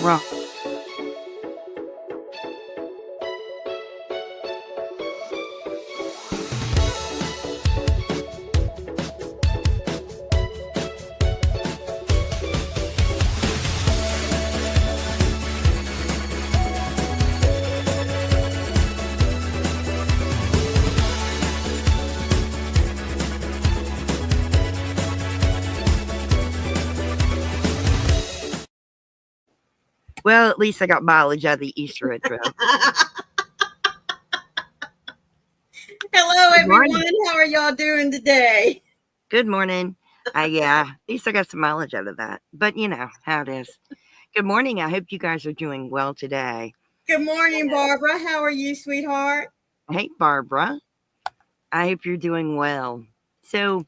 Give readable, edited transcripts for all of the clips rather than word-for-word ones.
wrong. Well, at least I got mileage out of the Easter intro. Hello, everyone. How are y'all doing today? Good morning. Yeah, at least I got some mileage out of that. But you know how it is. Good morning. I hope you guys are doing well today. Good morning, Barbara. How are you, sweetheart? Hey, Barbara. I hope you're doing well. So,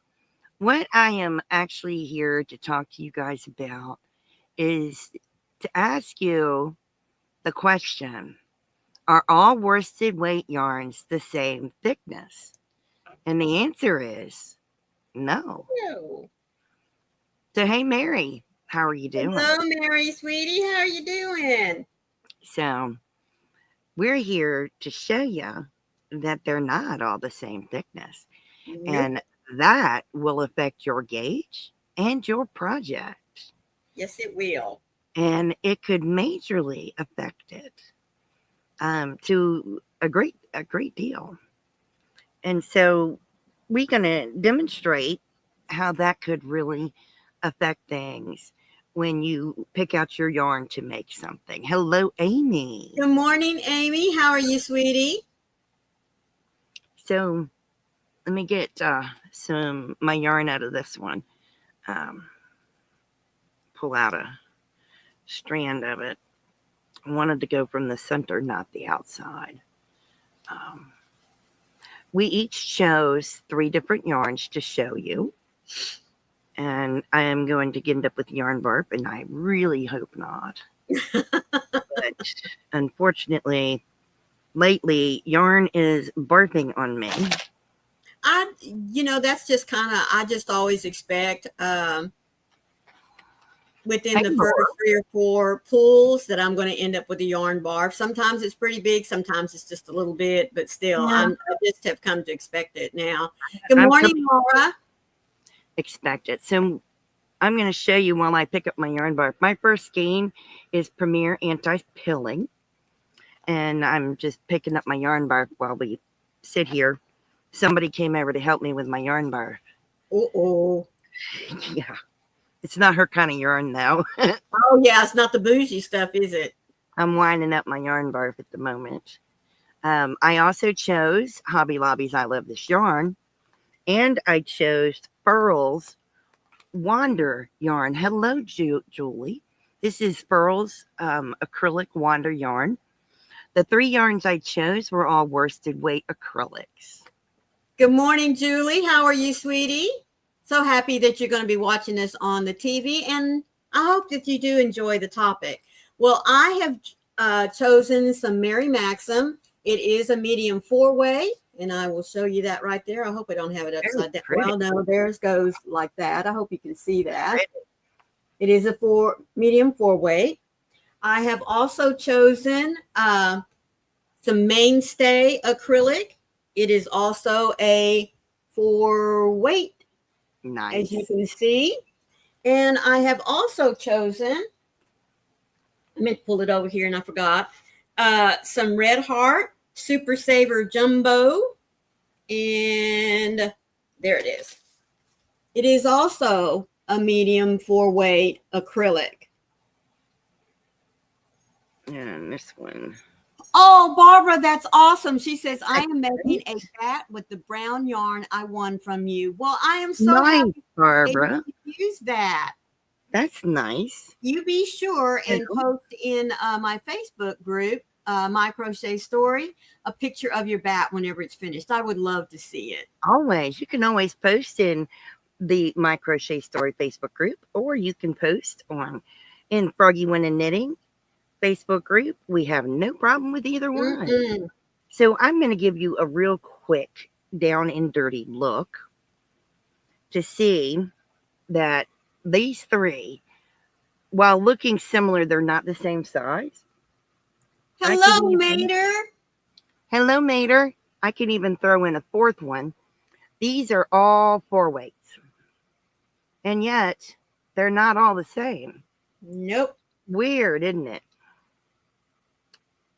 what I am actually here to talk to you guys about is to ask you the question: are all worsted weight yarns the same thickness? And the answer is no. No. So, hey, Mary, how are you doing? Hello, Mary, sweetie. How are you doing? So, we're here to show you that they're not all the same thickness. Nope. And that will affect your gauge and your project. Yes, it will. And it could majorly affect it to a great deal. And so we're going to demonstrate how that could really affect things when you pick out your yarn to make something. Hello, Amy. Good morning, Amy. How are you, sweetie? So let me get my yarn out of this one. Pull out a strand of it. I wanted to go from the center, not the outside. We each chose 3 different yarns to show you. And I am going to end up with yarn barf, and I really hope not. But unfortunately, lately, yarn is barfing on me. That's just kind of, I just always expect within the first 3 or 4 pulls that I'm going to end up with a yarn barf. Sometimes it's pretty big, sometimes it's just a little bit, but still, I just have come to expect it now. Good morning, Laura. Expect it. So I'm going to show you while I pick up my yarn barf. My first skein is Premier Anti-Pilling, and I'm just picking up my yarn barf while we sit here. Somebody came over to help me with my yarn barf. Uh-oh. Yeah. It's not her kind of yarn, though. Oh, yeah. It's not the bougie stuff, is it? I'm winding up my yarn barf at the moment. I also chose Hobby Lobby's I Love This Yarn. And I chose Furl's Wander yarn. Hello, Julie. This is Furl's acrylic Wander yarn. The 3 yarns I chose were all worsted weight acrylics. Good morning, Julie. How are you, sweetie? So happy that you're going to be watching this on the TV, and I hope that you do enjoy the topic. Well, I have chosen some Mary Maxim. It is a medium 4-way, and I will show you that right there. I hope I don't have it upside down. Well, no, theirs goes like that. I hope you can see that. It is a medium 4-way. I have also chosen some Mainstay acrylic. It is also a 4-weight. Nice. As you can see. And I have also chosen, I meant to pull it over here and I forgot, some Red Heart Super Saver Jumbo. And there it is. It is also a medium 4-weight acrylic. And this one. Oh, Barbara, that's awesome. She says, I am making a bat with the brown yarn I won from you. Well, I am so happy, Barbara. To use that. That's nice. You be sure and post in my Facebook group, My Crochet Story, a picture of your bat whenever it's finished. I would love to see it. Always. You can always post in the My Crochet Story Facebook group, or you can post in Froggywentaknitting Facebook group. We have no problem with either one. Mm-hmm. So I'm going to give you a real quick down and dirty look to see that these 3 while looking similar, they're not the same size. Hello, Mater. Hello, Mater. I can even throw in a fourth one. These are all 4 weights. And yet, they're not all the same. Nope. Weird, isn't it?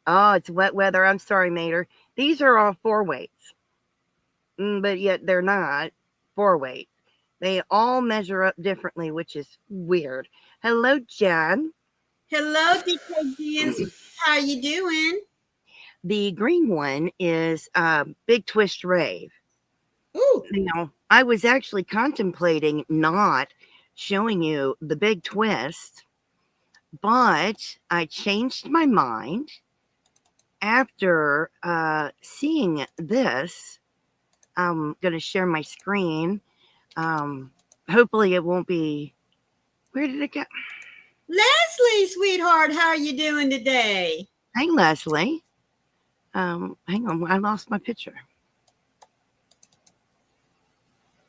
Oh, it's wet weather. I'm sorry, Mater. These are all 4 weights. But yet they're not 4 weight. They all measure up differently, which is weird. Hello, Jen. Hello, DKG. How you doing? The green one is Big Twist Rave. Ooh. Now, I was actually contemplating not showing you the big twist, but I changed my mind after seeing this. I'm going to share my screen. Hopefully it won't be, where did it go? Leslie, sweetheart, how are you doing today? Hey, Leslie. Hang on, I lost my picture.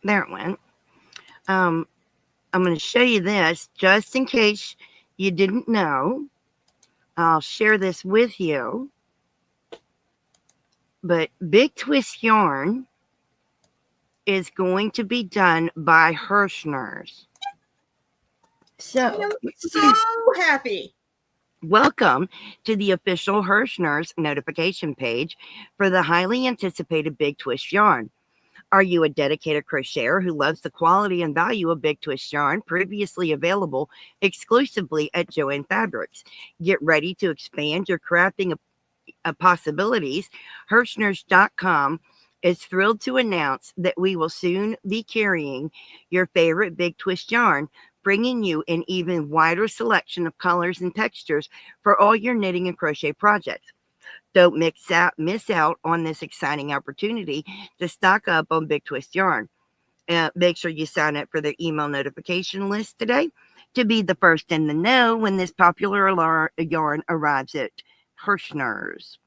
There it went. I'm going to show you this just in case you didn't know. I'll share this with you. But Big Twist Yarn is going to be done by Hirschner's. So, I'm so happy. Welcome to the official Hirschner's notification page for the highly anticipated Big Twist yarn. Are you a dedicated crocheter who loves the quality and value of Big Twist yarn, previously available exclusively at Joann Fabrics? Get ready to expand your crafting possibilities. Hirschners.com is thrilled to announce that we will soon be carrying your favorite Big Twist yarn, bringing you an even wider selection of colors and textures for all your knitting and crochet projects. Don't miss out on this exciting opportunity to stock up on Big Twist yarn. Make sure you sign up for their email notification list today to be the first in the know when this popular yarn arrives at Hirschner's.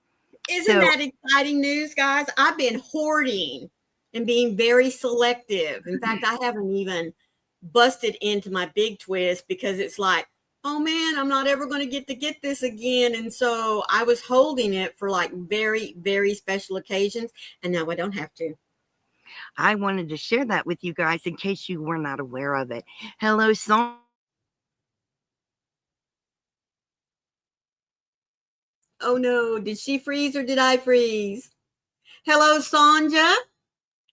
Isn't that exciting news, guys? I've been hoarding and being very selective. In fact, I haven't even busted into my Big Twist because it's like, oh man, I'm not ever going to get this again. And so I was holding it for like very, very special occasions. And now I don't have to. I wanted to share that with you guys in case you were not aware of it. Hello, Song. Oh no, did she freeze or did I freeze? Hello, Sonja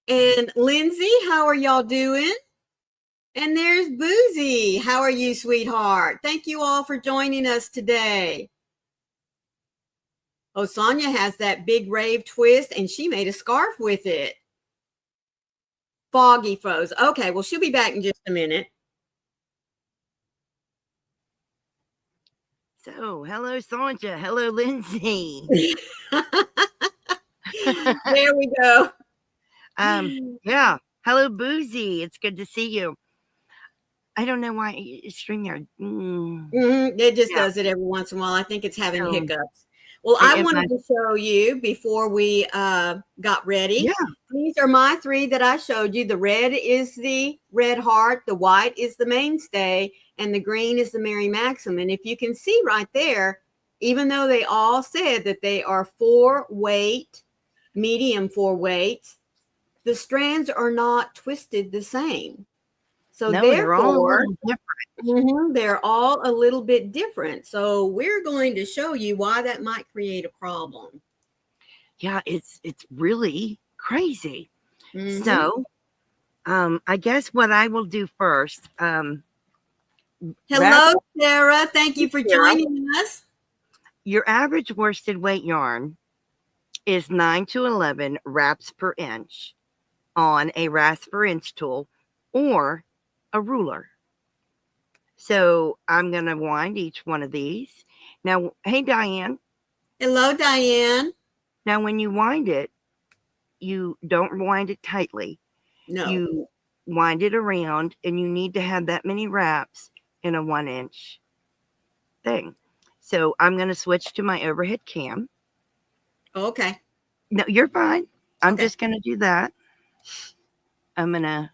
and Lindsay. How are y'all doing? And there's Boozy. How are you, sweetheart? Thank you all for joining us today. Oh, Sonia has that big rave twist and she made a scarf with it. Foggy froze. Okay, well, she'll be back in just a minute. So, hello, Sonja. Hello, Lindsay. There we go. Yeah. Hello, Boozy. It's good to see you. I don't know why StreamYard. It just does it every once in a while. I think it's having hiccups. Well, I wanted to show you before we got ready. Yeah. These are my 3 that I showed you. The red is the red heart, the white is the mainstay, and the green is the Mary Maxim. And if you can see right there, even though they all said that they are 4 weight, medium 4 weight, the strands are not twisted the same. So no, therefore, they're all a little bit different. So we're going to show you why that might create a problem. Yeah, it's really crazy. So, I guess what I will do first. Hello, Sarah. Thank you for joining us. Your average worsted weight yarn is 9 to 11 wraps per inch on a wraps per inch tool or a ruler. So I'm going to wind each one of these. Now, hey, Diane. Hello, Diane. Now, when you wind it, you don't wind it tightly. No. You wind it around, and you need to have that many wraps in a 1-inch thing. So I'm going to switch to my overhead cam. Okay. No, you're fine. I'm just going to do that. I'm going to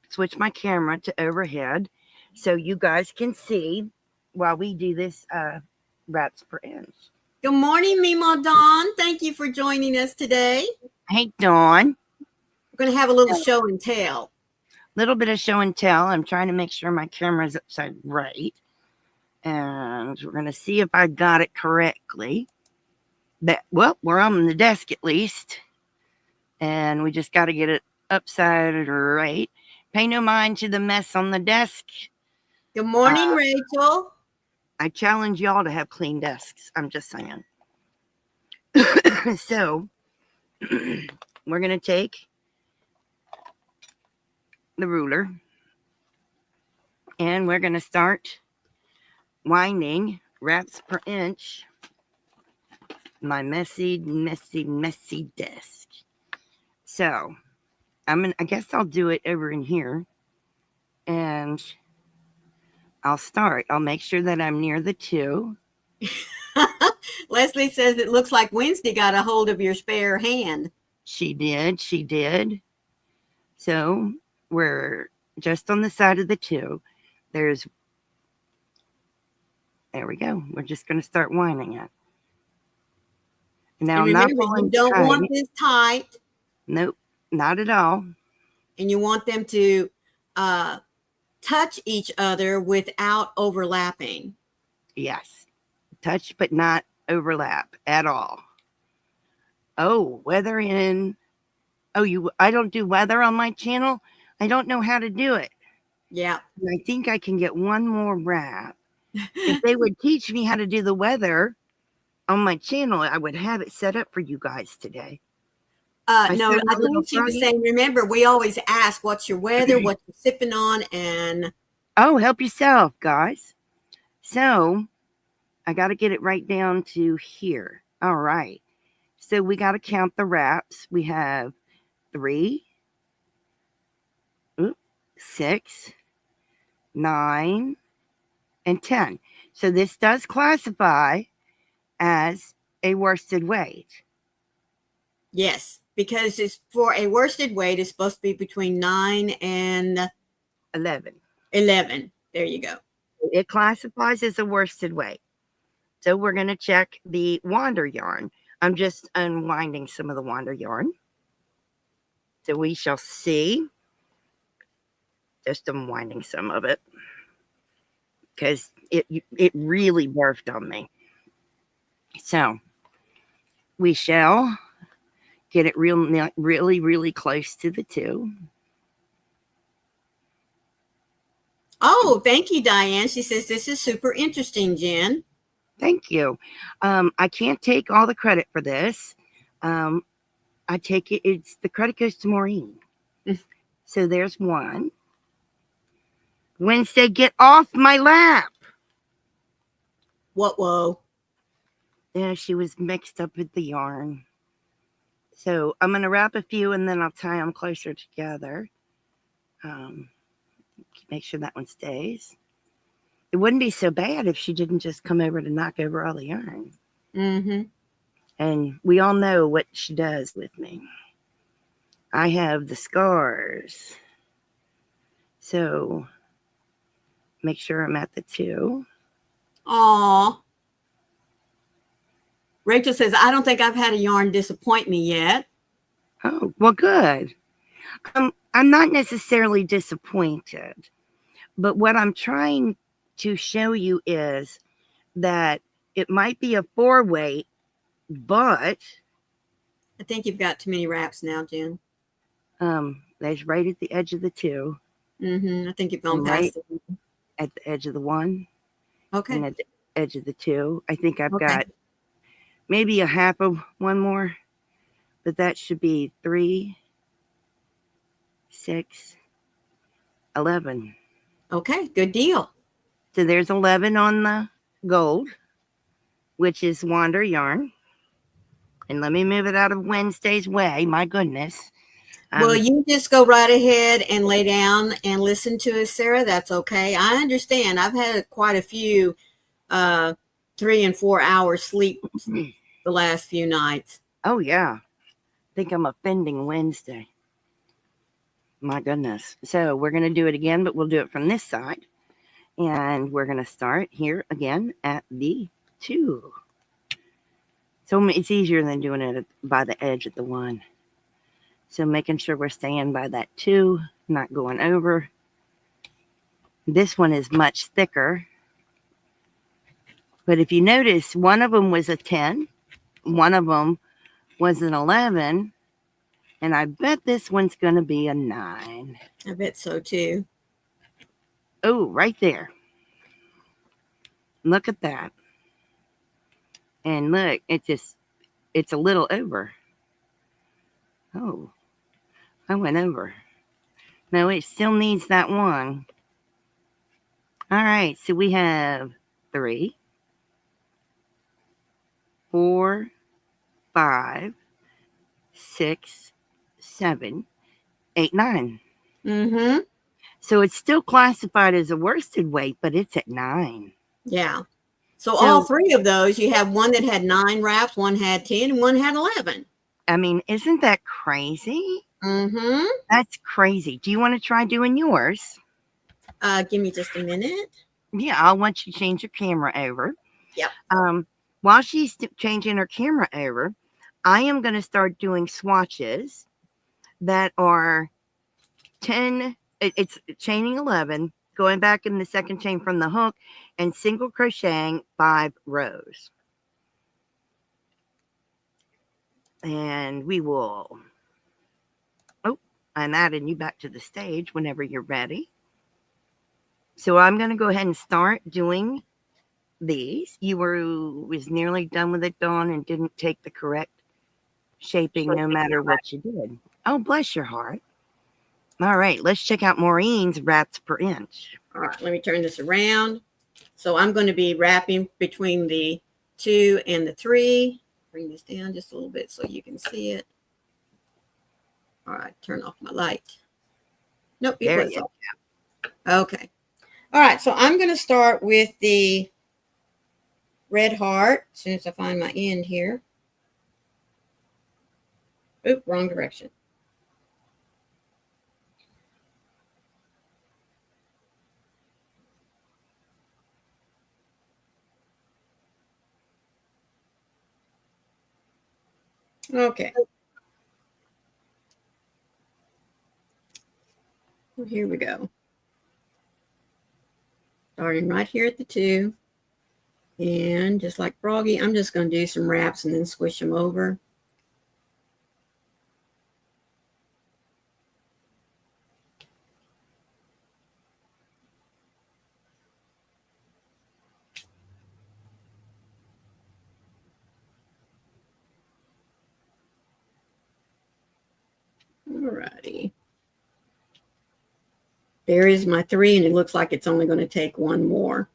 switch my camera to overhead so you guys can see. while we do this wraps per inch. Good morning, Mima Dawn. Thank you for joining us today. Hey, Dawn. We're going to have a little show and tell. Little bit of show and tell. I'm trying to make sure my camera's upside right. And we're going to see if I got it correctly. Well, we're on the desk at least. And we just got to get it upside right. Pay no mind to the mess on the desk. Good morning, Rachel. I challenge y'all to have clean desks. I'm just saying. So, we're going to take the ruler. And we're going to start winding wraps per inch my messy desk. So I guess I'll do it over in here, and I'll make sure that I'm near the 2. Leslie says it looks like Wednesday got a hold of your spare hand. She did. So we're just on the side of the 2. There we go. We're just going to start winding it. Now, and remember, you don't want this tight. Nope, not at all. And you want them to touch each other without overlapping. Yes, touch but not overlap at all. Oh, I don't do weather on my channel. I don't know how to do it. Yeah. I think I can get one more wrap. If they would teach me how to do the weather on my channel, I would have it set up for you guys today. No, I think she was saying, remember, we always ask, what's your weather, what you're sipping on, and... Oh, help yourself, guys. So, I got to get it right down to here. All right. So, we got to count the wraps. We have 3, 6, 9, and 10. So, this does classify as a worsted weight. Yes, because it's for a worsted weight, it's supposed to be between 9 and 11. 11. There you go. It classifies as a worsted weight. So we're going to check the wander yarn. I'm just unwinding some of the wander yarn. So we shall see. Just unwinding some of it, because it really barfed on me. So we shall get it really close to the 2. Oh, thank you, Diane. She says, this is super interesting, Jen. Thank you. I can't take all the credit for this. I take it, the credit goes to Maureen. So there's 1. Wednesday, get off my lap. Whoa. Yeah, she was mixed up with the yarn. So I'm going to wrap a few and then I'll tie them closer together. Make sure that one stays. It wouldn't be so bad if she didn't just come over to knock over all the yarn. Mm-hmm. And we all know what she does with me. I have the scars. So make sure I'm at the 2. Aw. Rachel says, I don't think I've had a yarn disappoint me yet. Oh, well, good. I'm not necessarily disappointed, but what I'm trying to show you is that it might be a 4 weight, but I think you've got too many wraps now, Jen. That's right at the edge of the 2. I think you've gone past it. At the edge of the 1. Okay. And at the edge of the 2. I think I've got maybe a half of one more, but that should be 3, 6, 11. Okay, good deal. So there's 11 on the gold, which is wander yarn. And let me move it out of Wednesday's way. My goodness. Well, you just go right ahead and lay down and listen to us, Sarah. That's okay. I understand. I've had quite a few 3 and 4 hour sleep the last few nights. Oh, yeah. I think I'm offending Wednesday. My goodness. So we're going to do it again, but we'll do it from this side. And we're going to start here again at the 2. So it's easier than doing it by the edge at the 1. So making sure we're staying by that 2, not going over. This one is much thicker. But if you notice, one of them was a 10. One of them was an 11. And I bet this one's going to be a 9. I bet so too. Oh, right there. Look at that. And look, it's a little over. Oh, I went over. No, it still needs that 1. All right, so we have 3, 4, 5, 6, 7, 8, 9. Mm-hmm. So it's still classified as a worsted weight, but it's at 9. Yeah. So all 3 of those, you have one that had 9 wraps, one had 10, and one had 11. I mean, isn't that crazy? Mm-hmm. That's crazy. Do you want to try doing yours? Give me just a minute. Yeah, I want you to change your camera over. Yep. While she's changing her camera over, I am going to start doing swatches that are 10. It's chaining 11, going back in the second chain from the hook, and single crocheting 5 rows. And we will. Oh, I'm adding you back to the stage whenever you're ready. So I'm going to go ahead and start doing these. You was nearly done with it, Dawn, and didn't take the correct shaping no matter what you did. Oh, bless your heart. All right, let's check out Maureen's wraps per inch. All right, let me turn this around. So I'm going to be wrapping between the 2 and the 3. Bring this down just a little bit so you can see it. All right, turn off my light. Nope, it was off. Okay. All right, so I'm going to start with the red heart as soon as I find my end here. Oop, wrong direction. Okay. Well, here we go. Starting right here at the 2. And just like Froggy, I'm just going to do some wraps and then squish them over. Alrighty. There is my 3, and it looks like it's only going to take 1 more.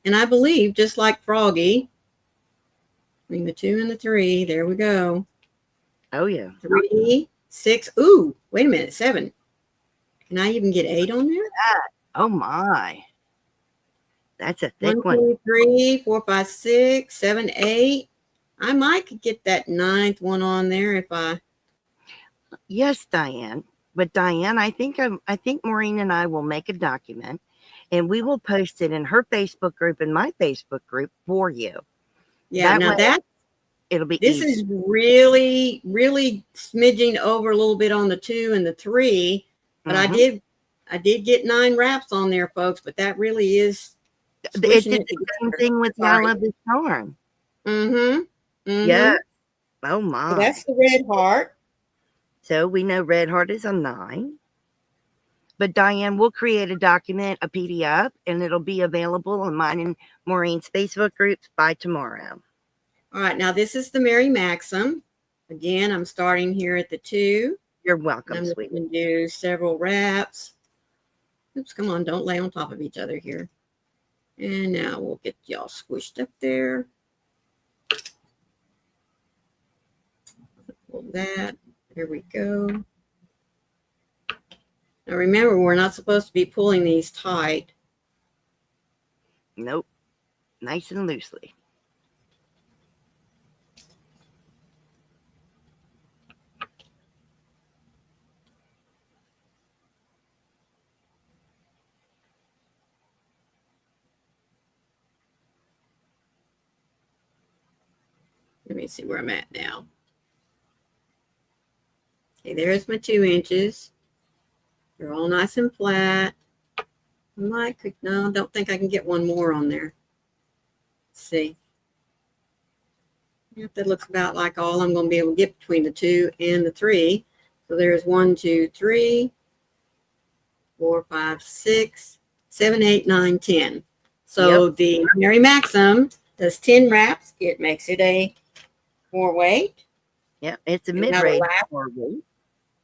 And I believe, just like Froggy, between the 2 and the 3, there we go. Oh, yeah. 3, 6. Ooh, wait a minute, 7. Can I even get 8 on there? Oh, my. That's a thick 1, 2, 3, 4, 5, 6, 7, 8. I might get that 9th one on there if I. Yes, Diane. But Diane, I think Maureen and I will make a document, and we will post it in her Facebook group and my Facebook group for you. Yeah, now that it'll be. This easy. is really, really smidging over a little bit on the 2 and the 3, but I did get 9 wraps on there, folks. But that really is. It's the same thing with I Love This Yarn. Yeah. Oh my. So that's the red heart. So we know red heart is a 9. But Diane, we'll create a document, a PDF, and it'll be available on mine and Maureen's Facebook groups by tomorrow. All right. Now this is the Mary Maxim. Again, I'm starting here at the 2. You're welcome, I'm sweetie. going to do several wraps. Oops, come on. Don't lay on top of each other here. And now we'll get y'all squished up there. Pull that. There we go. Now remember, we're not supposed to be pulling these tight. Nope. Nice and loosely. Let me see where I'm at now. Okay, there's my 2 inches. They're all nice and flat. No, I don't think I can get one more on there. Let's see. Yep, that looks about like all I'm going to be able to get between the 2 and the 3. So there's 1, 2, 3, 4, 5, 6, 7, 8, 9, 10. So the Mary Maxim does 10 wraps. It makes it a 4-weight. Yep, it's a mid-range 4-weight.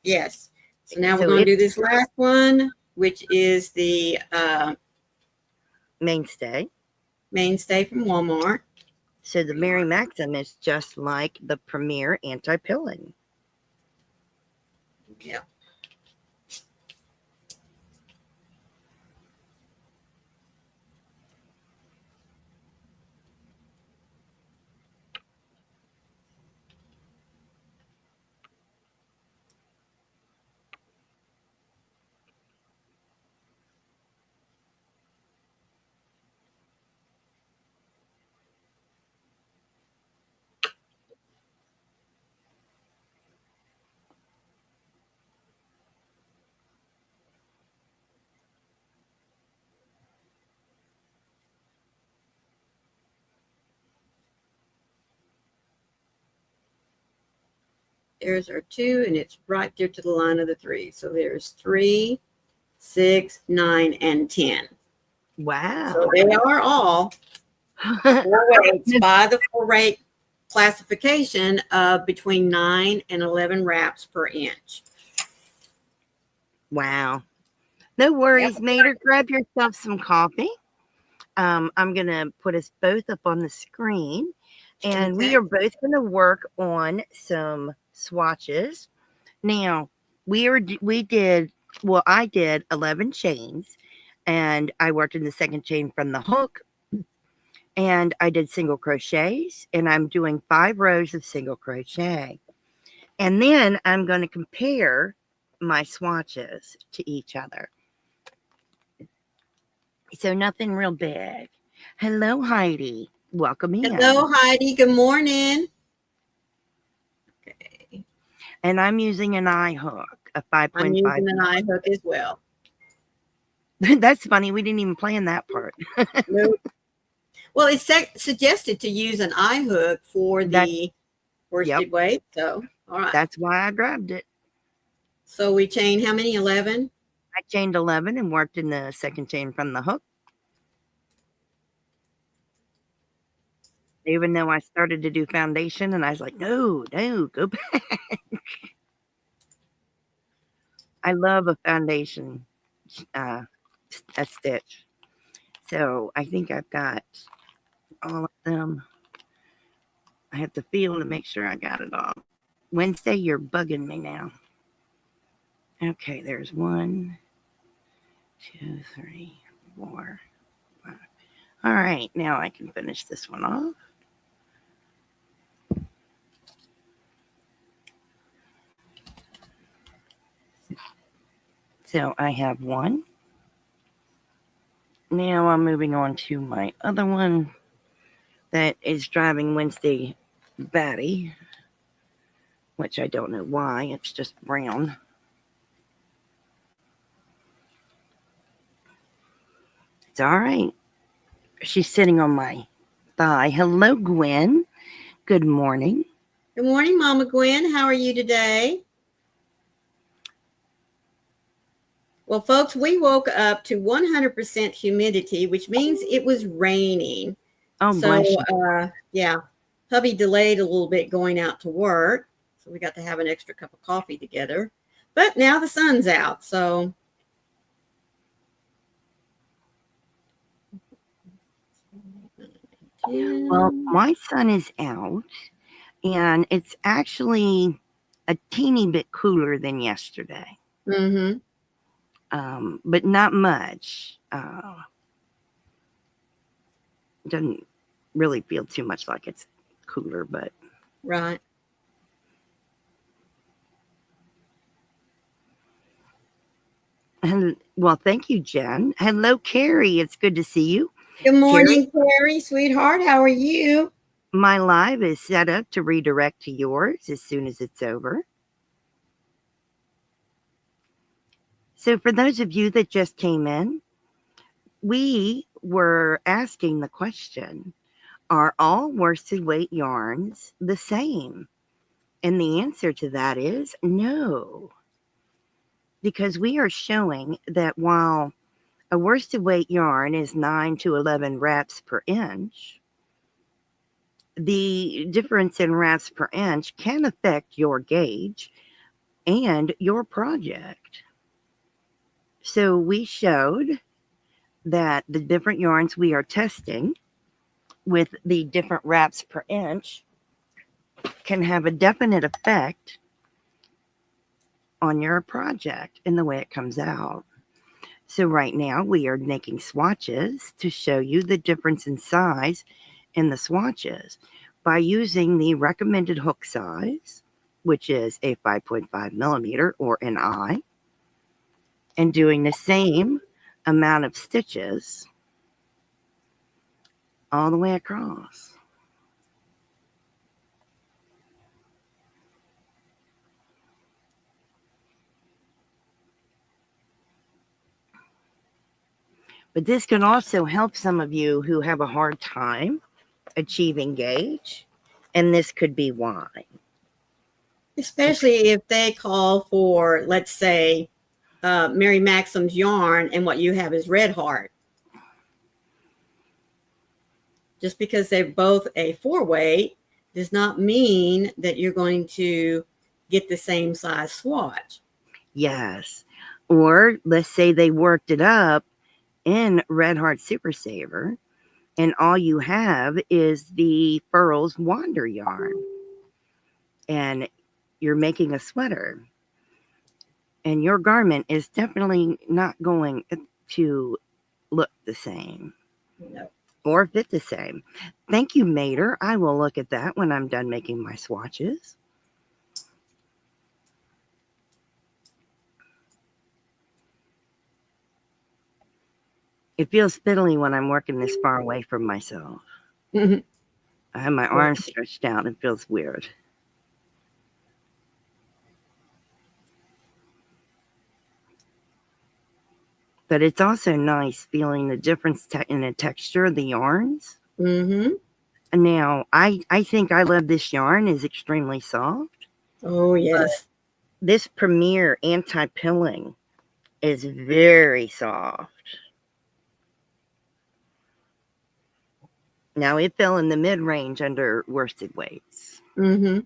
Yes. So now we're going to do this last one, which is the mainstay from Walmart. So the Mary Maxim is just like the Premier anti-pilling. Yeah. There's our 2, and it's right there to the line of the 3. So there's 3, 6, 9, and 10. Wow. So they are all 4 weights by the 4-weight classification of between 9 and 11 wraps per inch. Wow. No worries, Mater. Grab yourself some coffee. I'm going to put us both up on the screen. And we are both going to work on some swatches. Now, I did 11 chains, and I worked in the second chain from the hook, and I did single crochets, and I'm doing 5 rows of single crochet. And then I'm going to compare my swatches to each other. So nothing real big. Hello, Heidi. Welcome in. Hello, Heidi. Good morning. Okay. And I'm using an eye hook, a 5.5. I'm using an eye hook as well. That's funny. We didn't even plan that part. Nope. Well, it's suggested to use an eye hook for the worsted weight. So, all right. That's why I grabbed it. So we chained how many? 11? I chained 11 and worked in the second chain from the hook. Even though I started to do foundation, and I was like, no, go back. I love a foundation a stitch. So I think I've got all of them. I have to feel to make sure I got it all. Wednesday, you're bugging me now. Okay, there's 1, 2, 3, 4, 5. All right, now I can finish this one off. So I have 1. Now I'm moving on to my other one that is driving Wednesday batty, which I don't know why. It's just brown. It's all right. She's sitting on my thigh. Hello, Gwen. Good morning. Good morning, Mama Gwen. How are you today? Well, folks, we woke up to 100% humidity, which means it was raining. Oh, so, yeah, hubby delayed a little bit going out to work. So we got to have an extra cup of coffee together. But now the sun's out, so. Well, my sun is out, and it's actually a teeny bit cooler than yesterday. Mm-hmm. But not much. Doesn't really feel too much like it's cooler, but. Right. And well, thank you, Jen. Hello, Carrie. It's good to see you. Good morning, Carrie, sweetheart. How are you? My live is set up to redirect to yours as soon as it's over. So for those of you that just came in, we were asking the question, are all worsted weight yarns the same? And the answer to that is no. Because we are showing that while a worsted weight yarn is 9 to 11 wraps per inch, the difference in wraps per inch can affect your gauge and your project. So we showed that the different yarns we are testing with the different wraps per inch can have a definite effect on your project and the way it comes out. So right now we are making swatches to show you the difference in size in the swatches by using the recommended hook size, which is a 5.5 millimeter or an I, and doing the same amount of stitches all the way across. But this can also help some of you who have a hard time achieving gauge, and this could be why. Especially if they call for, let's say, Mary Maxim's yarn and what you have is Red Heart. Just because they're both a 4-weight does not mean that you're going to get the same size swatch. Yes. Or let's say they worked it up in Red Heart Super Saver, and all you have is the Furls Wander yarn, and you're making a sweater, and your garment is definitely not going to look the same. No. Or fit the same. Thank you, Mater. I will look at that when I'm done making my swatches. It feels fiddly when I'm working this far away from myself. Mm-hmm. I have my arms stretched out. It feels weird. But it's also nice feeling the difference in the texture of the yarns. Mm-hmm. Now, I think I Love This Yarn is extremely soft. Oh, yes. This Premier Anti-Pilling is very soft. Now, it fell in the mid-range under worsted weights. Mm-hmm.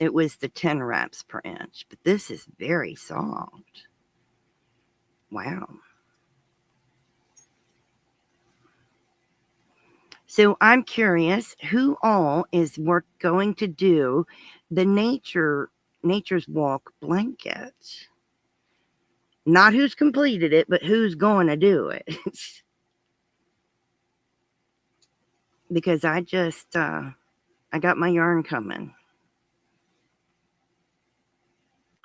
It was the 10 wraps per inch, but this is very soft. Wow. So I'm curious who all is going to do the Nature's Walk blanket. Not who's completed it, but who's going to do it. Because I just, I got my yarn coming.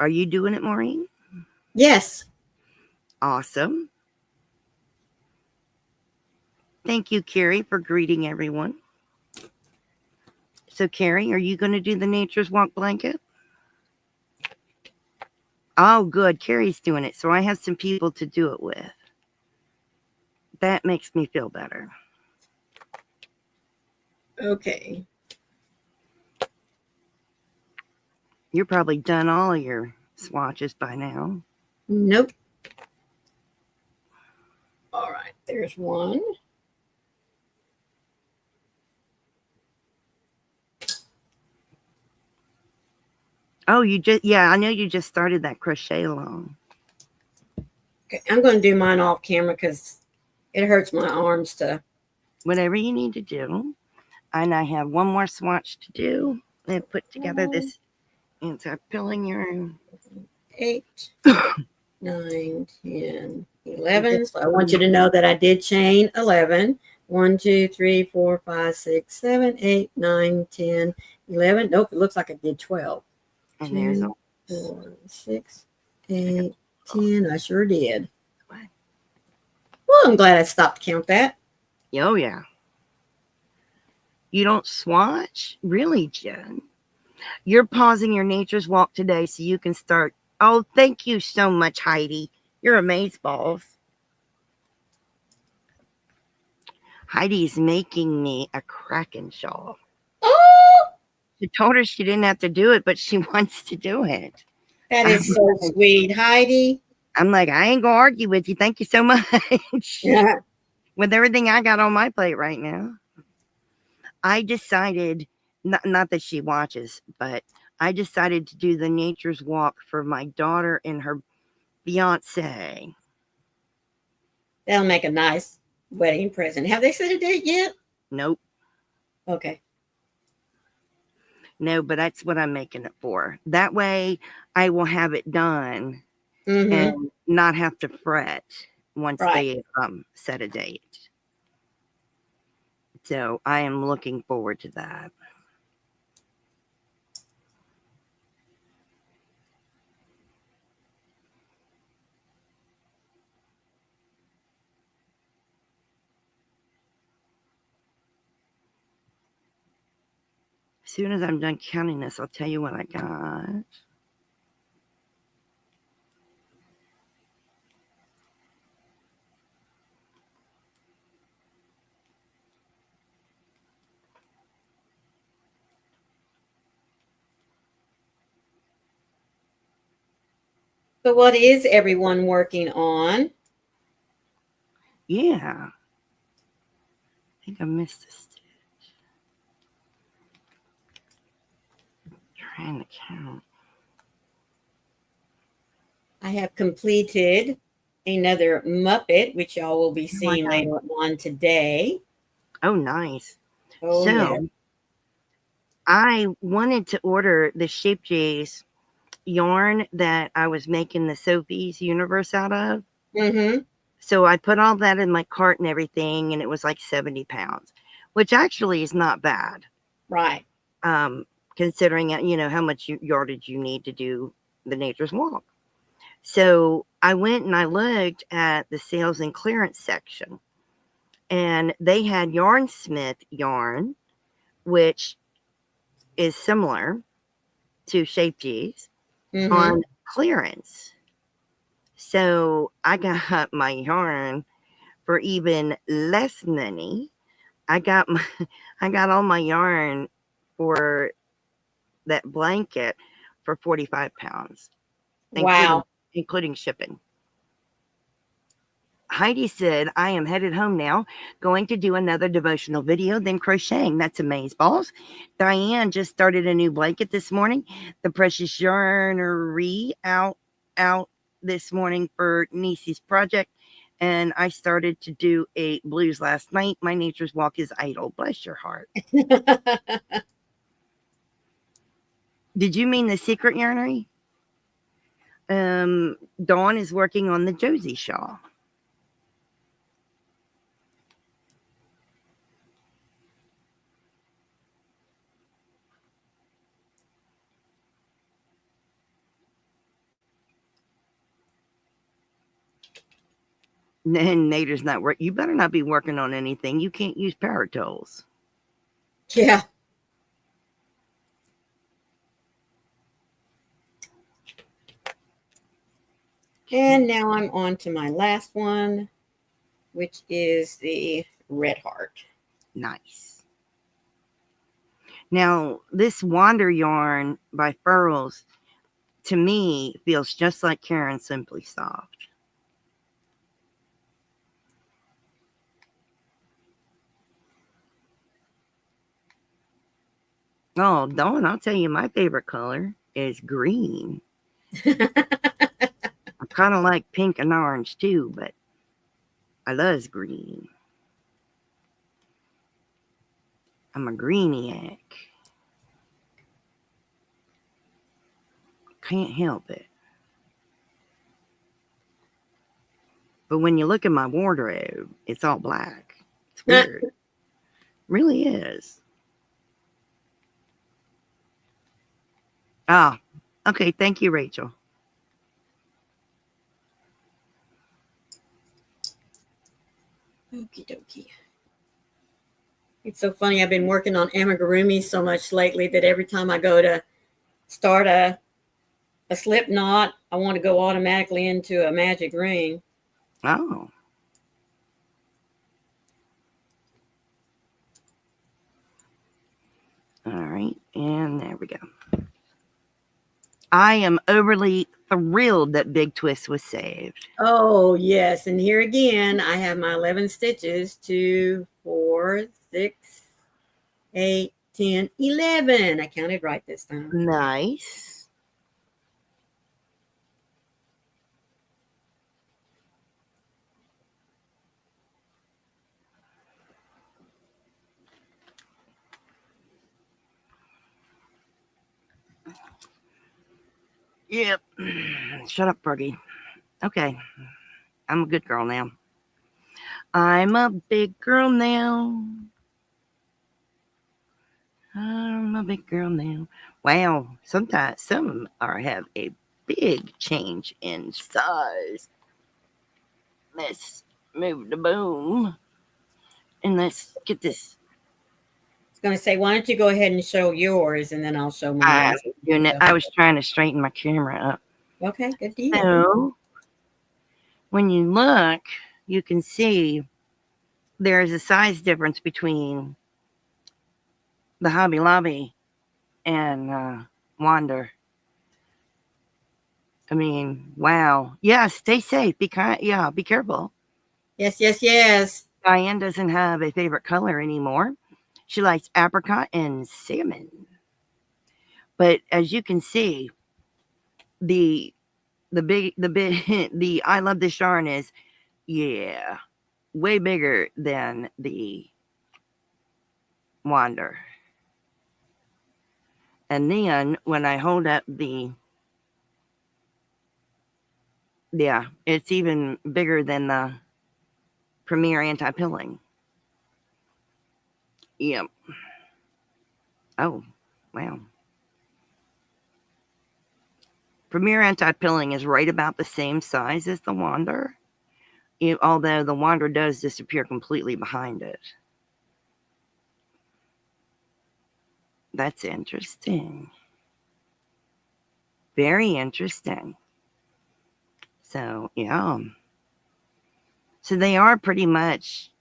Are you doing it, Maureen? Yes. Awesome. Thank you, Carrie, for greeting everyone. So, Carrie, are you going to do the Nature's Walk blanket? Oh, good. Carrie's doing it, so I have some people to do it with. That makes me feel better. Okay. You're probably done all of your swatches by now. Nope. All right. There's one. Oh, yeah, I know you just started that crochet along. Okay. I'm going to do mine off camera because it hurts my arms to. Whatever you need to do. And I have one more swatch to do and put together this anti-pilling yarn. 8, 9, 10, 11. So I want you to know that I did chain 11. 1, 2, 3, 4, 5, 6, 7, 8, 9, 10, 11. Nope, it looks like I did 12. And 2, there's 4, 6, 8, 10. I sure did. Well, I'm glad I stopped to count that. Oh, yeah. You don't swatch? Really, Jen? You're pausing your nature's walk today so you can start. Oh, thank you so much, Heidi. You're amazeballs. Heidi's making me a Kraken shawl. Oh, She told her she didn't have to do it, but she wants to do it. that is so sweet, Heidi. I'm like, I ain't gonna argue with you. Thank you so much. Yeah. With everything I got on my plate right now, I decided, not that she watches, but I decided to do the nature's walk for my daughter and her fiance. That'll make a nice wedding present. Have they set a date yet? Nope. Okay. No, but that's what I'm making it for. That way I will have it done Mm-hmm. and not have to fret once Right. they set a date. So I am looking forward to that. As soon as I'm done counting this, I'll tell you what I got. So what is everyone working on? Yeah. I think I missed a stitch. Trying to count. I have completed another Muppet, which y'all will be seeing God. later on today. Oh, nice. Oh, So yeah. I wanted to order the Shape J's yarn that I was making the Sophie's Universe out of. Mm-hmm. So I put all that in my cart and everything, and it was like 70 pounds, which actually is not bad. Right. Considering, how much yardage you need to do the nature's walk. So I went and I looked at the sales and clearance section, and they had Yarnsmith yarn, which is similar to Shape G's, Mm-hmm. on clearance. So I got my yarn for even less money. I got all my yarn for that blanket for 45 pounds, Wow. including shipping. Heidi said, I am headed home now, going to do another devotional video, then crocheting. That's amazeballs. Diane just started a new blanket this morning. The Precious Yarnery out this morning for Niecy's project. And I started to do a blues last night. My nature's walk is idle. Bless your heart. Did you mean the Secret Yarnery? Dawn is working on the Josie shawl. And Nader's not work. You better not be working on anything. You can't use power tools. Yeah. And now I'm on to my last one, which is the Red Heart. Nice. Now, this Wander yarn by Furls, to me, feels just like Karen Simply Soft. Oh, Dawn, I'll tell you, my favorite color is green. I kind of like pink and orange too, but I love green. I'm a greeniac. Can't help it. But when you look at my wardrobe, it's all black. It's weird. Really is. Oh, okay. Thank you, Rachel. Okie dokie. It's so funny. I've been working on amigurumi so much lately that every time I go to start a slip knot, I want to go automatically into a magic ring. Oh. All right, and there we go. I am overly thrilled that Big Twist was saved. Oh, yes. And here again, I have my 11 stitches, 2, 4, 6, 8, 10, 11. I counted right this time. Nice. Yep. Shut up, Froggy. Okay. I'm a good girl now. I'm a big girl now. I'm a big girl now. Wow. Sometimes some are have a big change in size. Let's move the boom. And let's get this. I was going to say, why don't you go ahead and show yours and then I'll show mine. I was trying to straighten my camera up. Okay, good deal. So when you look, you can see there's a size difference between the Hobby Lobby and Wander. I mean, wow. Yeah, stay safe. Be kind. Yeah, be careful. Yes, yes, yes. Diane doesn't have a favorite color anymore. She likes apricot and salmon. But as you can see, the I love this yarn is, yeah, way bigger than the Wander. And then when I hold up yeah, it's even bigger than the Premier Anti-Pilling. Yep. Oh, wow. Premier Anti-Pilling is right about the same size as the Wander, although the Wander does disappear completely behind it. That's interesting. Very interesting. So, yeah. So they are pretty much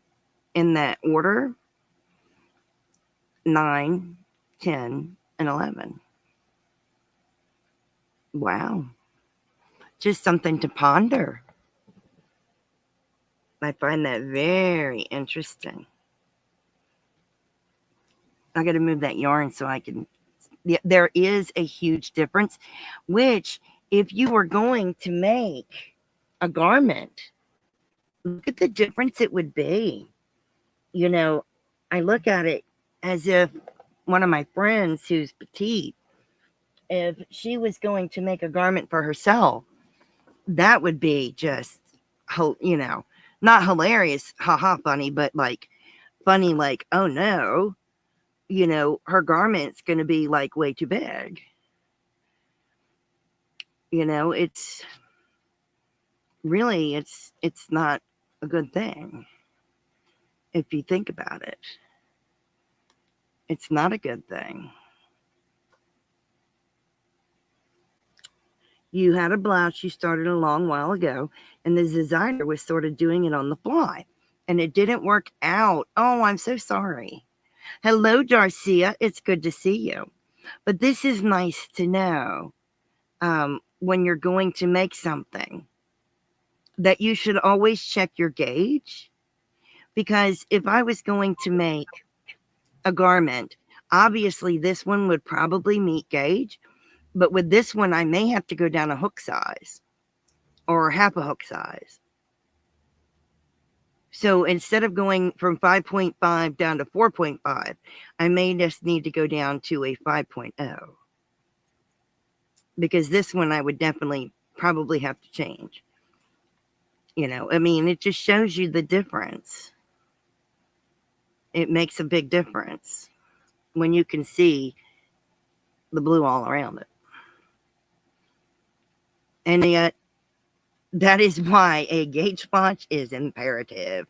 in that order: 9, 10, and 11. Wow. Just something to ponder. I find that very interesting. I got to move that yarn so I can. There is a huge difference, which if you were going to make a garment, look at the difference it would be. You know, I look at it as if one of my friends who's petite, if she was going to make a garment for herself, that would be just, you know, not hilarious, haha, funny, but like funny, like, oh no, you know, her garment's going to be like way too big. You know, it's really, it's not a good thing. If you think about it, it's not a good thing. You had a blouse you started a long while ago, and the designer was sort of doing it on the fly, and it didn't work out. Oh, I'm so sorry. Hello, Darcia. It's good to see you. But this is nice to know when you're going to make something that you should always check your gauge. Because if I was going to make a garment, obviously this one would probably meet gauge. But with this one, I may have to go down a hook size or half a hook size. So instead of going from 5.5 down to 4.5, I may just need to go down to a 5.0. Because this one I would definitely probably have to change. You know, I mean, it just shows you the difference. It makes a big difference when you can see the blue all around it. And yet, that is why a gauge swatch is imperative.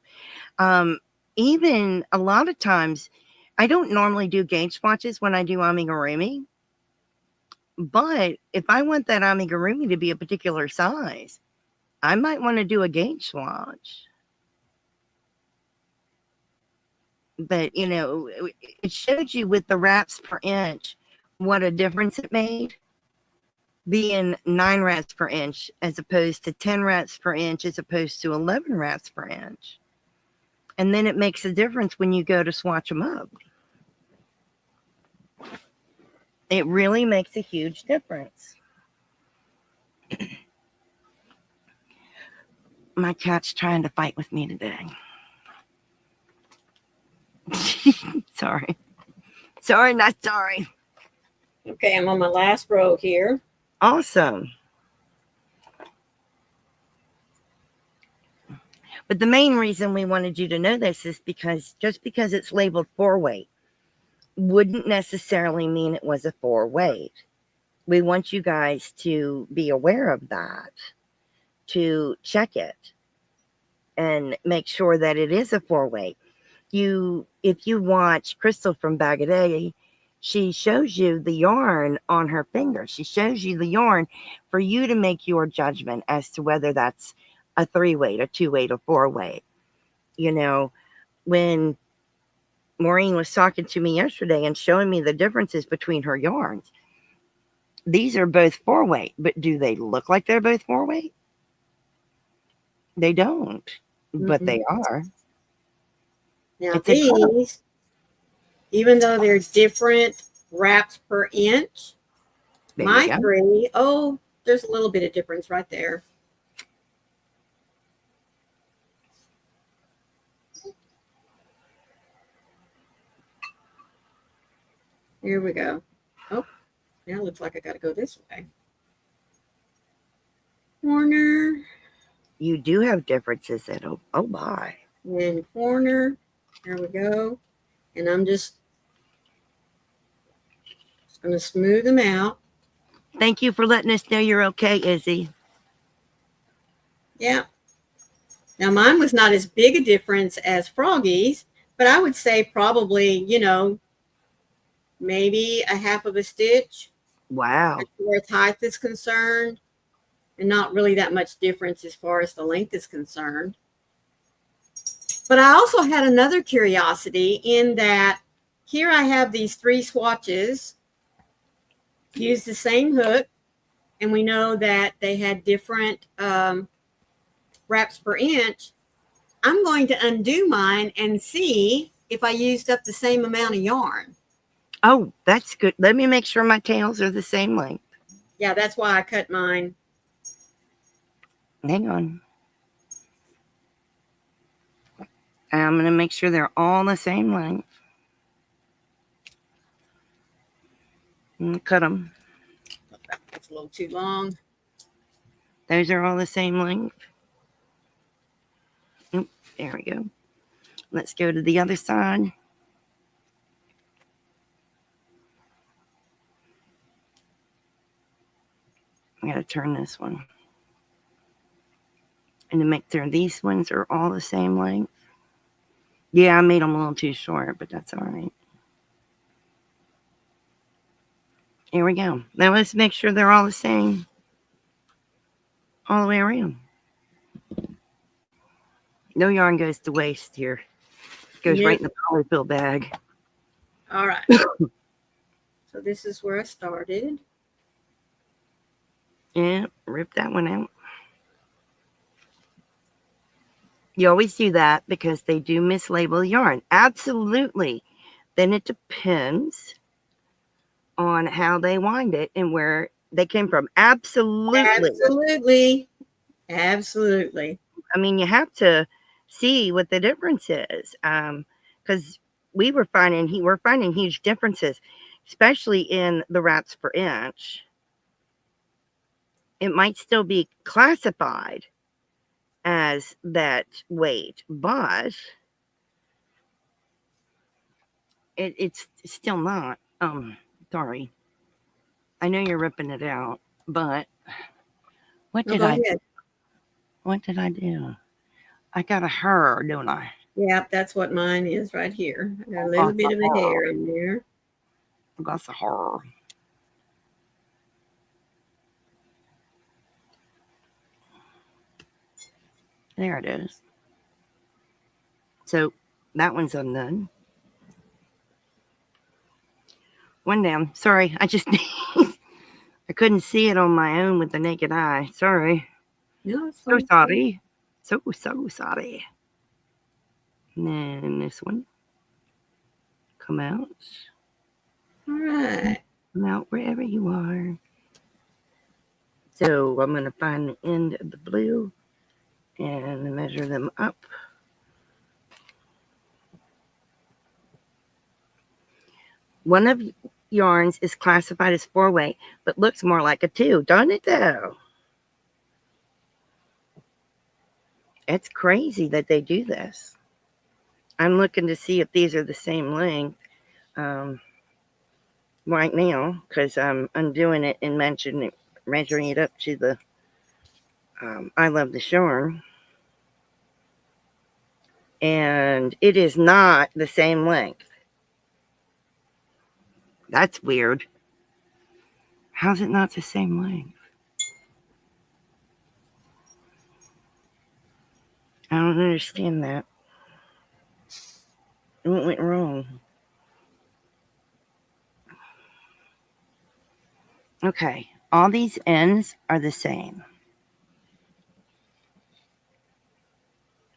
even a lot of times, I don't normally do gauge swatches when I do amigurumi, but if I want that amigurumi to be a particular size, I might want to do a gauge swatch. But, you know, it showed you with the wraps per inch what a difference it made, being 9 wraps per inch as opposed to 10 wraps per inch as opposed to 11 wraps per inch. And then it makes a difference when you go to swatch them up. It really makes a huge difference. My cat's trying to fight with me today. Sorry. Sorry, not sorry. Okay, I'm on my last row here. Awesome. But the main reason we wanted you to know this is because just because it's labeled 4-weight wouldn't necessarily mean it was a 4-weight. We want you guys to be aware of that, to check it and make sure that it is a 4-weight. If you watch Crystal from Bag a Day, she shows you the yarn on her finger. She shows you the yarn for you to make your judgment as to whether that's a 3-weight, a 2-weight, or 4-weight. You know, when Maureen was talking to me yesterday and showing me the differences between her yarns, these are both 4-weight, but do they look like they're both 4-weight? They don't, but they are. Now these, even though they're different wraps per inch, my 3, oh, there's a little bit of difference right there. Here we go. Oh, now it looks like I got to go this way. Corner. You do have differences that, oh my. And corner. There we go. And I'm just going to smooth them out. Thank you for letting us know you're okay, Izzy. Yeah. Now, mine was not as big a difference as Froggy's, but I would say probably, you know, maybe a half of a stitch. Wow. As far as height is concerned, and not really that much difference as far as the length is concerned. But I also had another curiosity in that here I have these 3 swatches, use the same hook, and we know that they had different wraps per inch. I'm going to undo mine and see if I used up the same amount of yarn. Oh, that's good. Let me make sure my tails are the same length. Yeah, that's why I cut mine. Hang on. I'm going to make sure they're all the same length. Cut them. That's a little too long. Those are all the same length. Oop, there we go. Let's go to the other side. I got to turn this one. And to make sure these ones are all the same length. Yeah, I made them a little too short, but that's all right. Here we go. Now let's make sure they're all the same all the way around. No yarn goes to waste here. It goes right in the polyfill bag. All right. So this is where I started. Yeah, rip that one out. You always do that because they do mislabel yarn. Absolutely. Then it depends on how they wind it and where they came from. Absolutely. Absolutely. Absolutely. I mean, you have to see what the difference is. Because we're finding huge differences, especially in the wraps per inch. It might still be classified as that weight, but it's still not. Sorry. I know you're ripping it out, but what did I do? What did I do? I got a her, don't I? Yeah, that's what mine is right here. I got a I little got bit the of a hair in there. I got the horror. There it is. So that one's undone. One down. Sorry, I just I couldn't see it on my own with the naked eye. Sorry. No, it's So fine. sorry. So sorry. And then this one. Come out. All right. Come out wherever you are. So I'm going to find the end of the blue and measure them up. One of yarns is classified as 4-weight, but looks more like a 2, don't it though? It's crazy that they do this. I'm looking to see if these are the same length right now because I'm undoing it and measuring it up to the I Love This Yarn. And it is not the same length. That's weird. How's it not the same length? I don't understand that. What went wrong? Okay, all these ends are the same.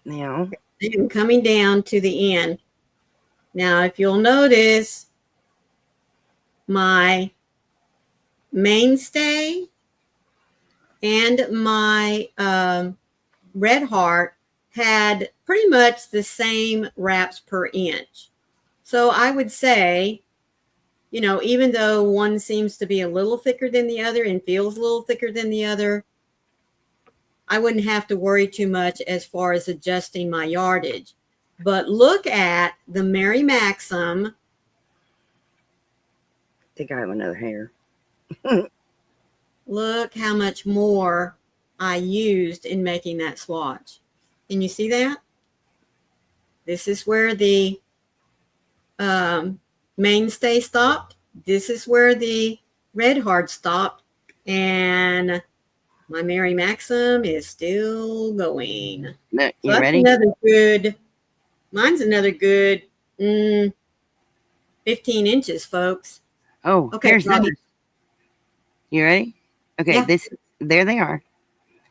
Now, And coming down to the end. Now, if you'll notice, my mainstay and my red heart had pretty much the same wraps per inch. So I would say, you know, even though one seems to be a little thicker than the other and feels a little thicker than the other, I wouldn't have to worry too much as far as adjusting my yardage. But look at the Mary Maxim. I think I have another hair. Look how much more I used in making that swatch. Can you see that? This is where the mainstay stopped. This is where the red heart stopped. And my Mary Maxim is still going. No, So you that's ready? another good, mine's another good 15 inches, folks. Oh, Okay, here's Froggy. those. You ready? Okay, Yeah. there they are.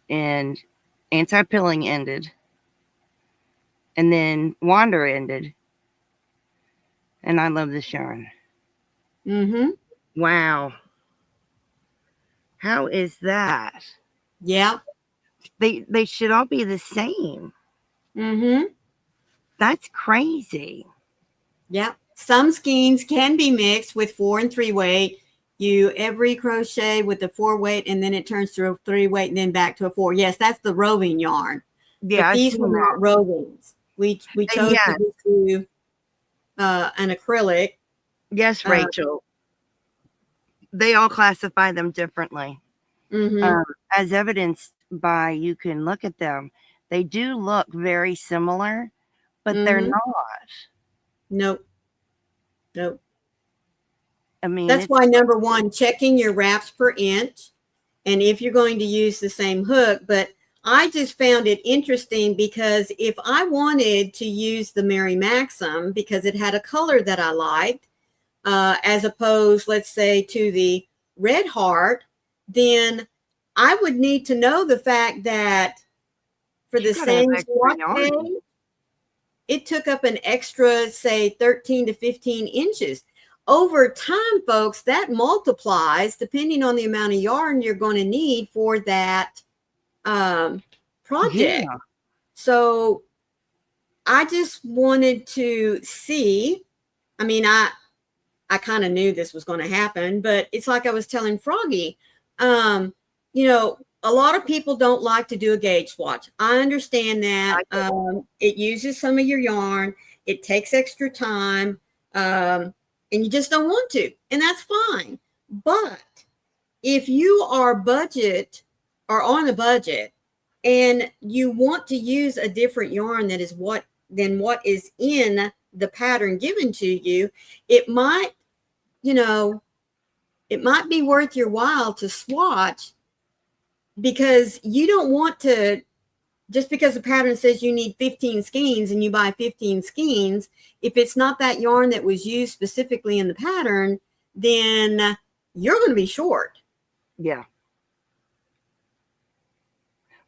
And anti-pilling ended. And then Wander ended. And I Love This Yarn. Mm-hmm. Wow. How is that? Yeah. They should all be the same. Mm-hmm. That's crazy. Yeah. Some skeins can be mixed with 4 and 3 weight. You every crochet with the 4 weight and then it turns to a 3 weight and then back to a 4. Yes, that's the roving yarn. Yeah, But I've these seen were that. not rovings. We And chose yes, to do an acrylic. yes, Rachel. They all classify them differently. Mm-hmm. As evidenced by you can look at them. They do look very similar, but they're Mm-hmm. not. Nope. Nope. I mean, That's it's why number one, checking your wraps per inch. And if you're going to use the same hook, but I just found it interesting because if I wanted to use the Mary Maxim because it had a color that I liked, as opposed, let's say, to the red heart, then I would need to know the fact that for you the gotta have same extra swatch yarn. day, it took up an extra, say, 13 to 15 inches. Over time, folks, that multiplies depending on the amount of yarn you're going to need for that project. Yeah. So I just wanted to see. I mean, I kind of knew this was going to happen, but it's like I was telling Froggy, you know, a lot of people don't like to do a gauge swatch. I understand that. It uses some of your yarn. It takes extra time. And you just don't want to, and that's fine. But if you are on a budget and you want to use a different yarn that is what than what is in the pattern given to you, it might, it might be worth your while to swatch, because you don't want to, just because the pattern says you need 15 skeins and you buy 15 skeins, if it's not that yarn that was used specifically in the pattern, then you're going to be short. Yeah.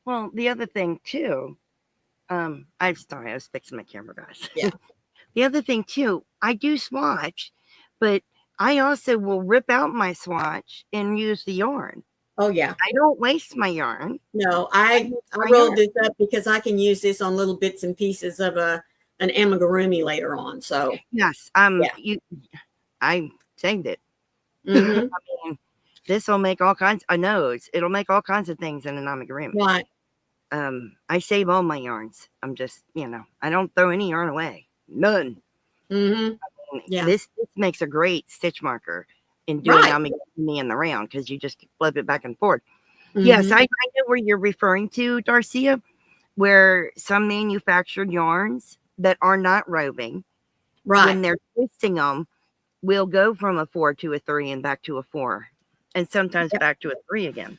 Well, the other thing too, I'm sorry, I was fixing my camera, guys. Yeah. The other thing too, I do swatch, but I also will rip out my swatch and use the yarn. Oh yeah. I don't waste my yarn. No, I rolled this up because I can use this on little bits and pieces of an amigurumi later on. So yes, I saved it. Mm-hmm. I mean, this will make all kinds. I know it'll make all kinds of things in an amigurumi. Right. I save all my yarns. I'm just, I don't throw any yarn away. None. Mm-hmm. Yeah. This makes a great stitch marker in doing amigurumi in the round, because you just flip it back and forth. Mm-hmm. Yes, I know where you're referring to, Darcia, where some manufactured yarns that are not roving, when they're twisting them, will go from a 4 to a 3 and back to a 4, and sometimes back to a 3 again.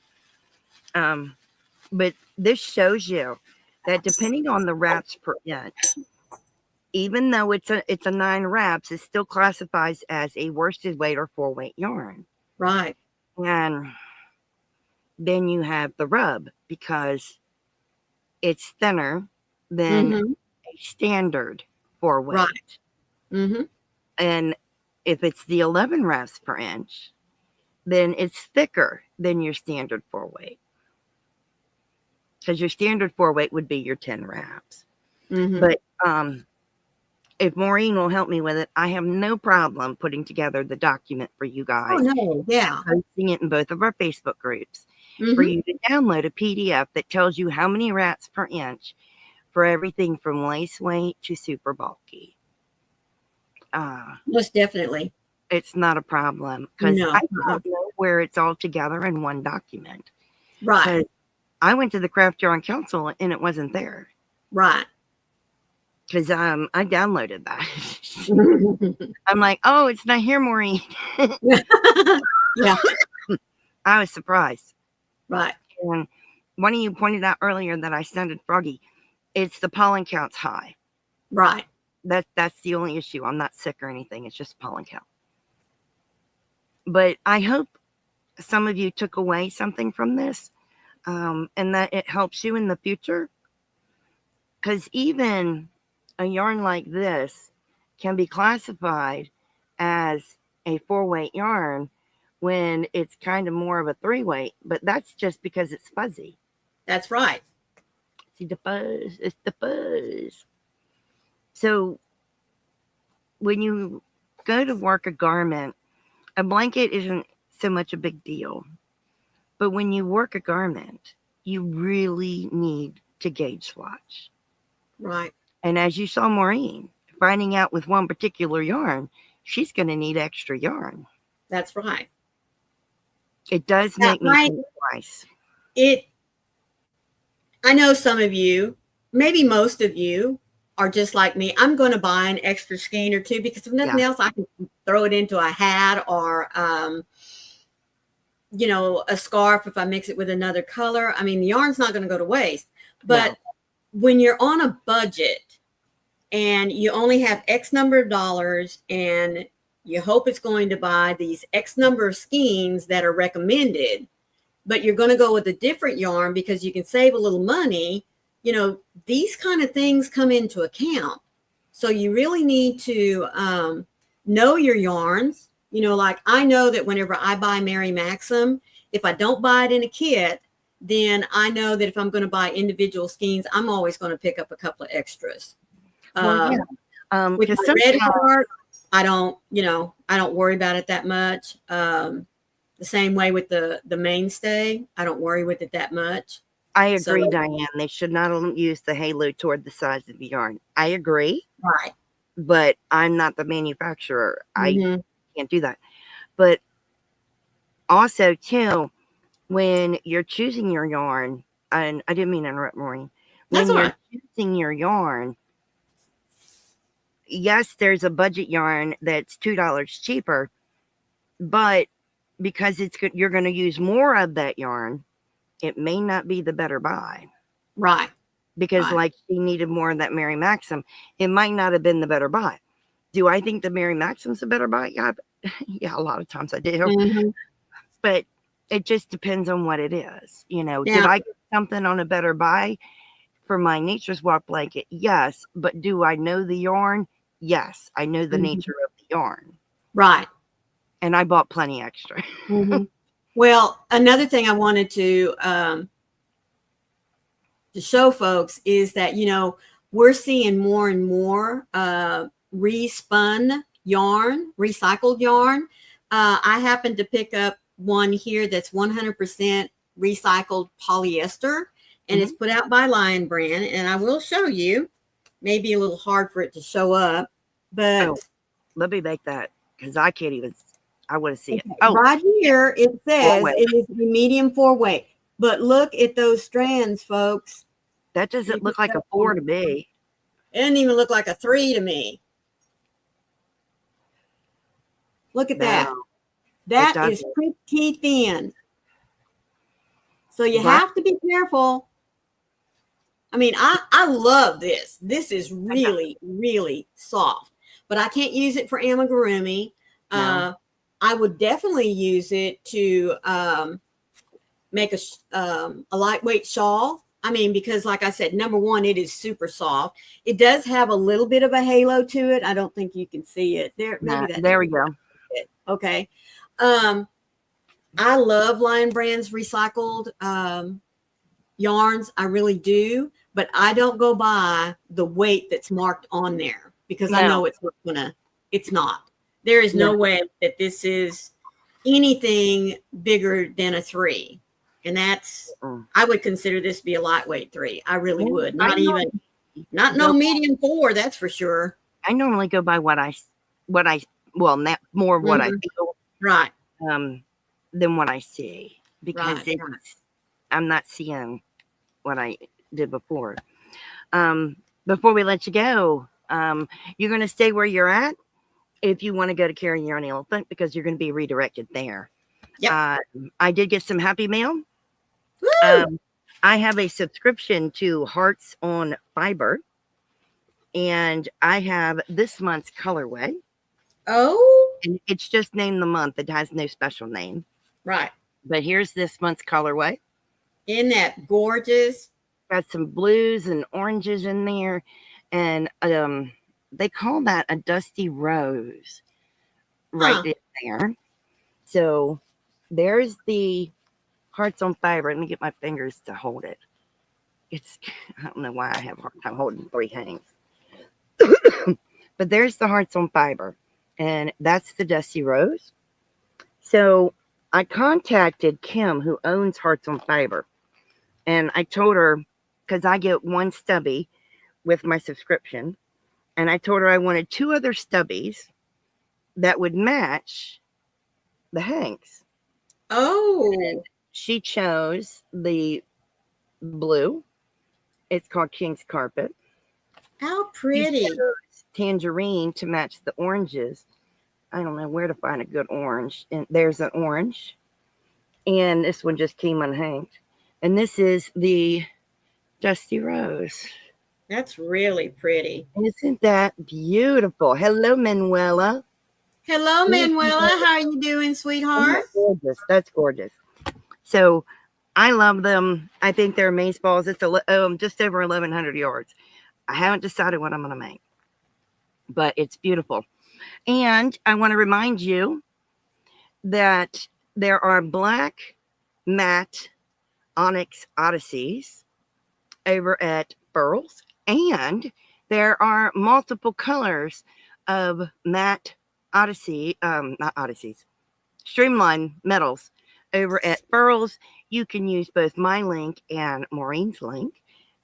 But this shows you that depending on the wraps per inch, even though it's a 9 wraps, it still classifies as a worsted weight or 4 weight yarn. Right. And then you have the rub, because it's thinner than a standard 4 weight. Right. Mm-hmm. And if it's the 11 wraps per inch, then it's thicker than your standard 4 weight. Because your standard 4 weight would be your 10 wraps. Mm-hmm. But if Maureen will help me with it, I have no problem putting together the document for you guys. Oh, no. Yeah. Posting it in both of our Facebook groups for you to download a PDF that tells you how many wraps per inch for everything from lace weight to super bulky. Most definitely. It's not a problem, because I don't know where it's all together in one document. Right. I went to the Craft Yarn Council and it wasn't there. Right. Because I downloaded that. I'm like, oh, it's not here, Maureen. Yeah. I was surprised. Right. And one of you pointed out earlier that I sounded froggy. It's the pollen count's high. Right. That's the only issue. I'm not sick or anything. It's just pollen count. But I hope some of you took away something from this, and that it helps you in the future. Because even a yarn like this can be classified as a 4 weight yarn when it's kind of more of a 3 weight, but that's just because it's fuzzy. That's right. See the fuzz? It's the fuzz. So when you go to work a garment, a blanket isn't so much a big deal. But when you work a garment, you really need to gauge swatch. Right. And as you saw Maureen, finding out with one particular yarn, she's going to need extra yarn. That's right. It does make me think twice. I know some of you, maybe most of you, are just like me. I'm going to buy an extra skein or two, because if nothing else, I can throw it into a hat or, a scarf if I mix it with another color. I mean, the yarn's not going to go to waste. But when you're on a budget and you only have X number of dollars and you hope it's going to buy these X number of skeins that are recommended, but you're going to go with a different yarn because you can save a little money, these kind of things come into account. So you really need to know your yarns. Like I know that whenever I buy Mary Maxim, if I don't buy it in a kit, then I know that if I'm going to buy individual skeins, I'm always going to pick up a couple of extras. With my red heart, I don't worry about it that much. The same way with the mainstay, I don't worry with it that much. I agree, Diane. They should not use the halo toward the size of the yarn. I agree. Right. But I'm not the manufacturer. I can't do that. But also, too, when you're choosing your yarn, and I didn't mean to interrupt, Maureen. When you're choosing your yarn, yes, there's a budget yarn that's $2 cheaper, but because you're going to use more of that yarn, it may not be the better buy. Right. Because Right. like she needed more of that Mary Maxim, it might not have been the better buy. Do I think the Mary Maxim's a better buy? Yeah, yeah, a lot of times I do. Mhm. But it just depends on what it is. You know, did Now, I get something on a better buy for my Nature's Walk blanket? Yes. But do I know the yarn? Yes. I know the Mhm. nature of the yarn. Right. And I bought plenty extra. Mhm. Well, another thing I wanted to show folks is that, you know, we're seeing more and more respun yarn, recycled yarn. I happened to pick up one here that's 100% recycled polyester, and it's put out by Lion Brand. And I will show you. Maybe a little hard for it to show up, but Let me make that because I can't even. I want to see it. okay, Oh, right here it says 4-way. it is a medium 4-way. But look at those strands, folks. That doesn't look like a 4 to me. It doesn't even look like a 3 to me. Look at that. No, That is pretty thin. So you have to be careful. I mean, I love this. This is really, really soft. But I can't use it for amigurumi. No. I would definitely use it to make a lightweight shawl. I mean, because like I said, number one, it is super soft. It does have a little bit of a halo to it. I don't think you can see it. There we go. Okay. I love Lion Brand's recycled yarns. I really do. But I don't go by the weight that's marked on there because I know it's not. There is no way that this is anything bigger than a 3. And that's, I would consider this to be a lightweight 3. I really would. Not no medium 4, that's for sure. I normally go by what I more what I feel. Right. Than what I see. Because I'm not seeing what I did before. Before we let you go, you're going to stay where you're at if you want to go to Carry Your Own Elephant because you're going to be redirected there. Yep. I did get some happy mail. I have a subscription to Hearts on Fiber, and I have this month's colorway. Oh, and it's just named the month. It has no special name. Right. But here's this month's colorway. Isn't that gorgeous? Got some blues and oranges in there, and they call that a dusty rose right in there. So there's the Hearts on Fiber. Let me get my fingers to hold it. I don't know why I have a hard time holding 3 hands. But there's the Hearts on Fiber, and that's the dusty rose. So I contacted Kim, who owns Hearts on Fiber, and I told her, because I get 1 stubby with my subscription, and I told her I wanted 2 other stubbies that would match the hanks. Oh. And she chose the blue. It's called King's Carpet. How pretty. Tangerine to match the oranges. I don't know where to find a good orange. And there's an orange. And this one just came unhanged. And this is the Dusty Rose. That's really pretty. Isn't that beautiful? Hello, Manuela. Hello, Manuela. How are you doing, sweetheart? Oh, gorgeous. That's gorgeous. So I love them. I think they're amaze balls. It's just over 1,100 yards. I haven't decided what I'm going to make, but it's beautiful. And I want to remind you that there are black matte onyx odysseys over at Burls, and there are multiple colors of matte streamline metals over at Burls. You can use both my link and Maureen's link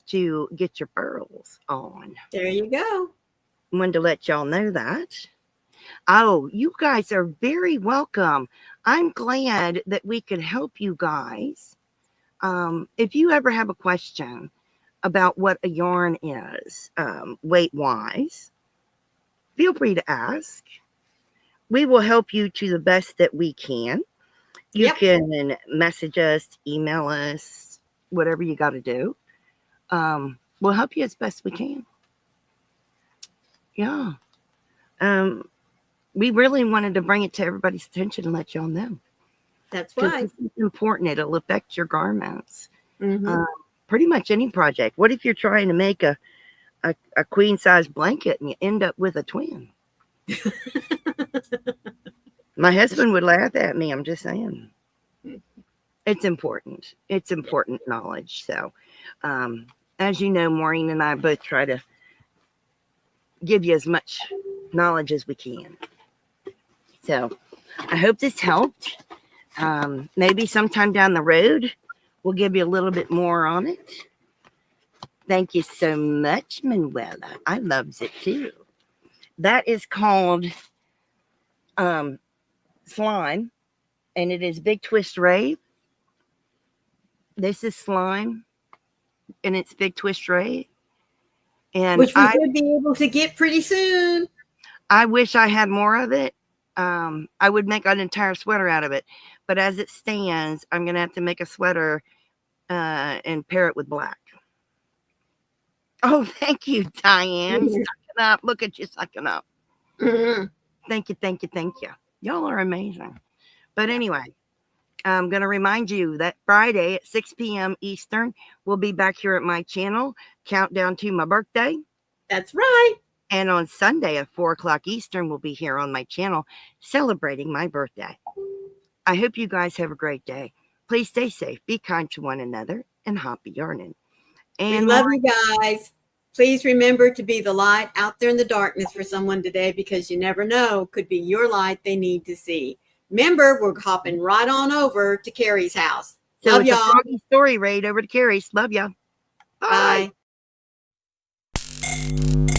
to get your pearls on. There you go. Wanted to let y'all know that. Oh, you guys are very welcome. I'm glad that we could help you guys. If you ever have a question about what a yarn is, weight-wise, feel free to ask. We will help you to the best that we can. You Yep. can message us, email us, whatever you got to do. We'll help you as best we can. Yeah. We really wanted to bring it to everybody's attention and let y'all know. That's Because right. it's important. It'll affect your garments. Mhm. Pretty much any project. What if you're trying to make a queen size blanket and you end up with a twin? My husband would laugh at me. I'm just saying. It's important. It's important knowledge. So, as you know, Maureen and I both try to give you as much knowledge as we can. So, I hope this helped. Maybe sometime down the road, we'll give you a little bit more on it. Thank you so much, Manuela. I loves it too. That is called slime, and it is Big Twist Rave. This is slime, and it's Big Twist Rave. And Which we should be able to get pretty soon. I wish I had more of it. I would make an entire sweater out of it. But as it stands, I'm going to have to make a sweater and pair it with black. Oh, thank you, Diane. Sucking up. Look at you sucking up. Thank you, thank you, thank you. Y'all are amazing. But anyway, I'm going to remind you that Friday at 6 p.m. Eastern, we'll be back here at my channel, countdown to my birthday. That's right. And on Sunday at 4 o'clock Eastern, we'll be here on my channel celebrating my birthday. I hope you guys have a great day. Please stay safe, be kind to one another, and happy yarning. And we love you guys. Please remember to be the light out there in the darkness for someone today, because you never know, could be your light they need to see. Remember, we're hopping right on over to Carrie's house. So love it's y'all. a Froggy story raid over to Carrie's. Love ya. Bye. Bye.